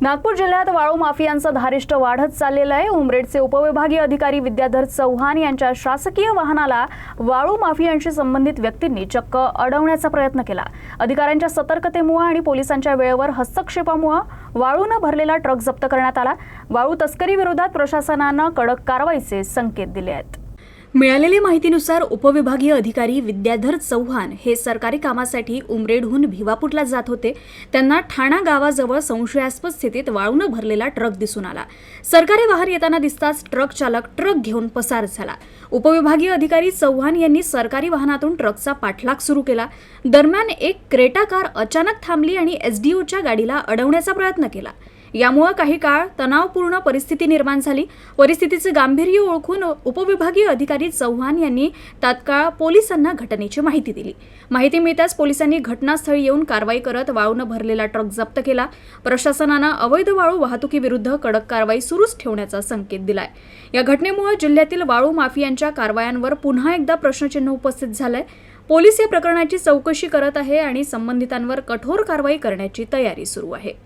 नागपूर जिल्ह्यात वाळू माफियांचं धारिष्ट वाढत चाललेलं आहे। उमरेडचे उपविभागीय अधिकारी विद्याधर चव्हाण यांच्या शासकीय वाहनाला वाळू माफियांशी संबंधित व्यक्तींनी चक्क अडवण्याचा प्रयत्न केला। अधिकाऱ्यांच्या सतर्कतेमुळे आणि पोलिसांच्या वेळेवर हस्तक्षेपामुळे वाळूने भरलेला ट्रक जप्त करण्यात आला। वाळू तस्करी विरोधात प्रशासनाने कडक कारवाईचे संकेत दिले आहेत। मिळालेल्या माहितीनुसार उपविभागीय अधिकारी विद्याधर चव्हाण हे सरकारी कामासाठी उमरेडहून भिवापूरला जात होते। त्यांना ठाणा गावाजवळ संशयास्पद स्थितीत वाळूने भरलेला ट्रक दिसून आला। सरकारी वाहन येताना दिसताच ट्रक चालक ट्रक घेऊन पसार झाला। उपविभागीय अधिकारी चव्हाण यांनी सरकारी वाहनातून ट्रकचा पाठलाग सुरू केला। दरम्यान एक क्रेटा कार अचानक थांबली आणि एसडीओच्या गाडीला अडवण्याचा प्रयत्न केला। यामुळे काही काळ तणावपूर्ण परिस्थिती निर्माण झाली। परिस्थितीचे गांभीर्य ओळखून उपविभागीय अधिकारी चव्हाण यांनी तात्काळ पोलिसांना घटनेची माहिती दिली। माहिती मिळताच पोलिसांनी घटनास्थळी येऊन कारवाई करत वाळूने भरलेला ट्रक जप्त केला। प्रशासनाने अवैध वाळू वाहतुकीविरुद्ध कडक कारवाई सुरूच ठेवण्याचा संकेत दिलाय। या घटनेमुळे जिल्ह्यातील वाळू माफियांच्या कारवायांवर पुन्हा एकदा प्रश्नचिन्ह उपस्थित झालंय। पोलीस या प्रकरणाची चौकशी करत आहे आणि संबंधितांवर कठोर कारवाई करण्याची तयारी सुरू आहे।